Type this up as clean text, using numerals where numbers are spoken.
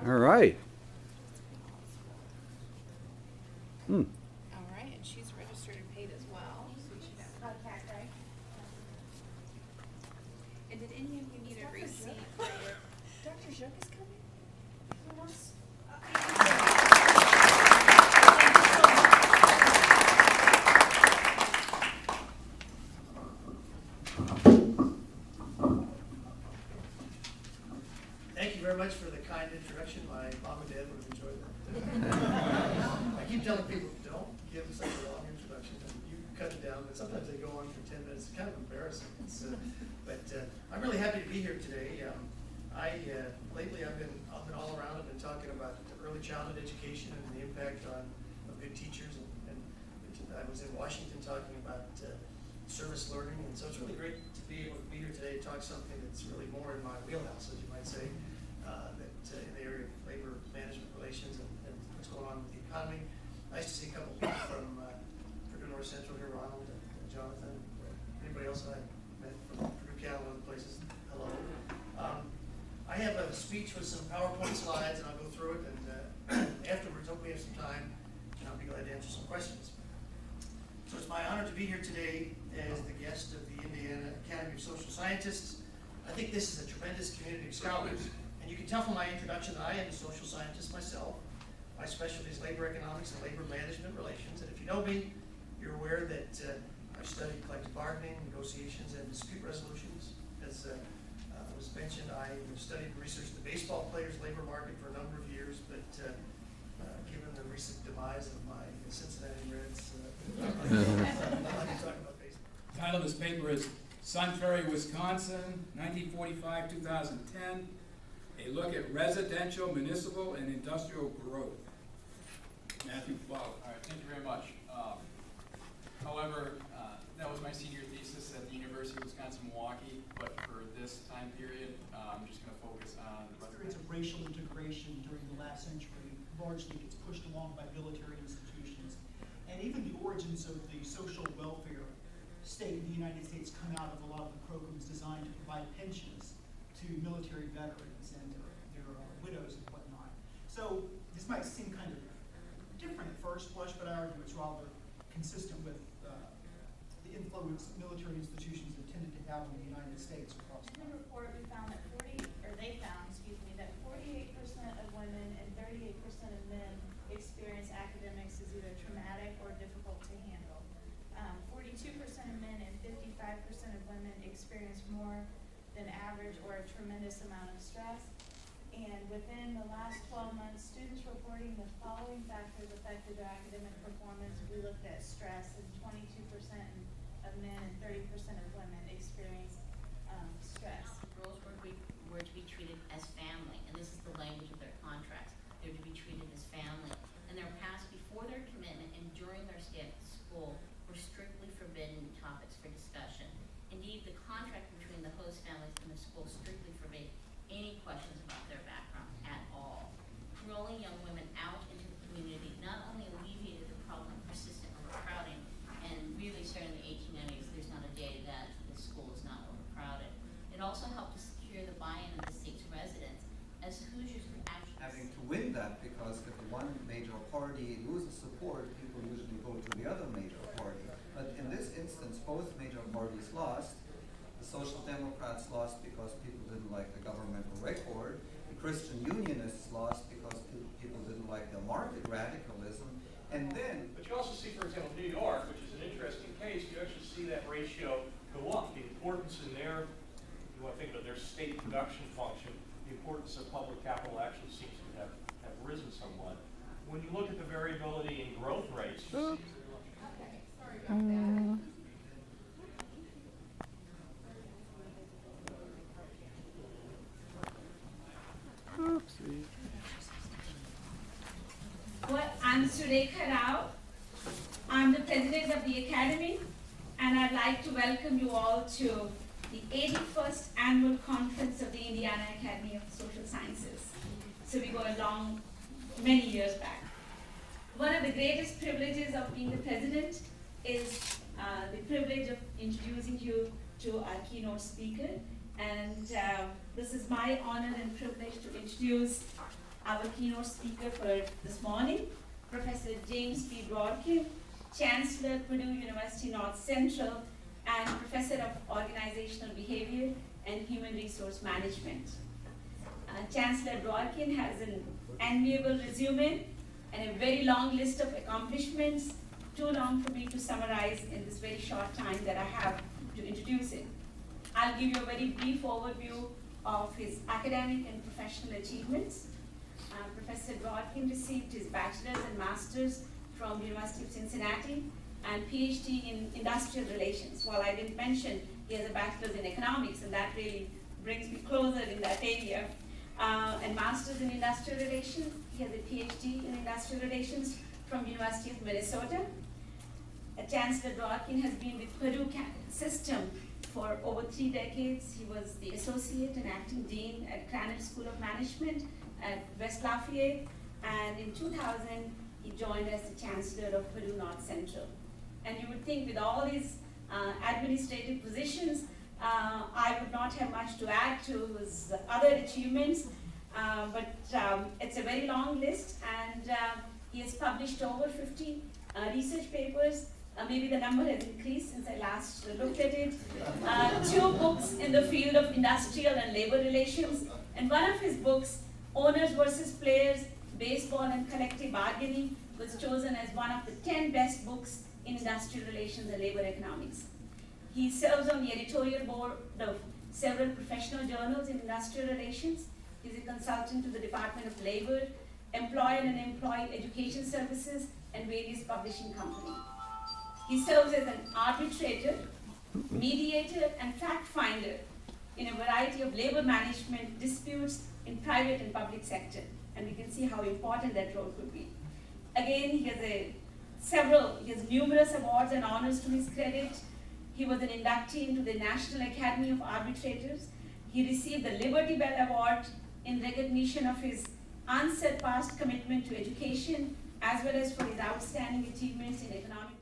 All right. All right, and she's registered and paid as well, so we should have. Okay. And did any of you need a receipt for your? Dr. Zook is coming? Who wants? Thank you very much for the kind introduction. My mom and dad would have enjoyed that. I keep telling people, don't give them such a long introduction. You cut it down, but sometimes they go on for 10 minutes. It's kind of embarrassing. I'm really happy to be here today. Lately I've been all around. I've been talking about early childhood education and the impact of good teachers. And I was in Washington talking about service learning. And so it's really great to be able to be here today to talk something that's really more in my wheelhouse, as you might say. In the area of labor management relations and what's going on with the economy. Nice to see a couple people from Purdue North Central here, Ronald and Jonathan. Anybody else I met from Purdue Cal and other places? Hello. I have a speech with some PowerPoint slides, and I'll go through it. And afterwards, hopefully we have some time, and I'll be glad to answer some questions. So it's my honor to be here today as the guest of the Indiana Academy of Social Scientists. I think this is a tremendous community of scholars. And you can tell from my introduction that I am a social scientist myself. My specialty is labor economics and labor management relations. And if you know me, you're aware that I've studied collective bargaining, negotiations, and dispute resolutions. As was mentioned, I studied and researched the baseball players' labor market for a number of years, but given the recent demise of my Cincinnati Reds, I'd like to talk about baseball. The title of this paper is Sun Prairie, Wisconsin, 1945-2010. A look at residential, municipal, and industrial growth. Matthew Flau. All right, thank you very much. However, that was my senior thesis at the University of Wisconsin-Milwaukee, but for this time period, I'm just going to focus on Experience of racial integration during the last century largely gets pushed along by military institutions. And even the origins of the social welfare state in the United States come out of a lot of the programs designed to provide pensions to military veterans and their widows and whatnot. So this might seem kind of different at first blush, but I argue it's rather consistent with the influence military institutions have tended to have in the United States across the In the report, we found that they found that 48% of women and 38% of men experience academics as either traumatic or difficult to handle. 42% of men and 55% of women experience more than average or a tremendous amount of stress. And within the last 12 months, students reporting the following factors affected their academic performance. We looked at stress, and 22% of men and 30% of women experience stress. Girls were to be treated as family, and this is the language of their contracts. They're to be treated as family, and they're passed before their commitment and during their stay at the school were strictly forbidden topics for discussion. Indeed, the contract between the host families and the school strictly forbade any questions about their background at all. Rolling young women out into the community not only alleviated the problem of persistent overcrowding, and really starting in the 1890s, there's not a day that the school is not overcrowded. It also helped to secure the buy-in of the state's residents, as Hoosiers were actually having to win that, because if one major party loses support, people usually go to the other major party. But in this instance, both major parties lost. The Social Democrats lost because people didn't like the governmental record. The Christian Unionists lost because people didn't like the market radicalism. And then, but you also see, for example, New York, which is an interesting case, you actually see that ratio go up. The importance in their, you want to think about their state production function, the importance of public capital actually seems to have risen somewhat. When you look at the variability in growth rates, you see. Okay, sorry about that. Oopsie. Well, I'm Surekha Rao. I'm the president of the Academy, and I'd like to welcome you all to the 81st Annual Conference of the Indiana Academy of Social Sciences. So we go along many years back. One of the greatest privileges of being the president is the privilege of introducing you to our keynote speaker. And this is my honor and privilege to introduce our keynote speaker for this morning, Professor James P. Dworkin, Chancellor, Purdue University North Central, and Professor of Organizational Behavior and Human Resource Management. Chancellor Dworkin has an enviable resume and a very long list of accomplishments, too long for me to summarize in this very short time that I have to introduce him. I'll give you a very brief overview of his academic and professional achievements. Professor Dworkin received his bachelor's and master's from the University of Cincinnati and PhD in industrial relations. While I didn't mention, he has a bachelor's in economics, and that really brings me closer in that area. And master's in industrial relations. He has a PhD in industrial relations from University of Minnesota. Chancellor Dworkin has been with Purdue system for over 3 decades. He was the associate and acting dean at Krannert School of Management at West Lafayette, and in 2000 he joined as the chancellor of Purdue North Central. And you would think with all these administrative positions, I would not have much to add to his other achievements, but it's a very long list, and he has published over 50 research papers. Maybe the number has increased since I last looked at it. 2 books in the field of industrial and labor relations, and one of his books, Owners versus Players, Baseball and Collective Bargaining, was chosen as one of the 10 best books in industrial relations and labor economics. He serves on the editorial board of several professional journals in industrial relations. He's a consultant to the Department of Labor, Employer and Employee Education Services, and various publishing companies. He serves as an arbitrator, mediator, and fact finder in a variety of labor management disputes in private and public sector. And we can see how important that role could be. Again, he has numerous awards and honors to his credit. He was an inductee into the National Academy of Arbitrators. He received the Liberty Bell Award in recognition of his unsurpassed commitment to education, as well as for his outstanding achievements in economic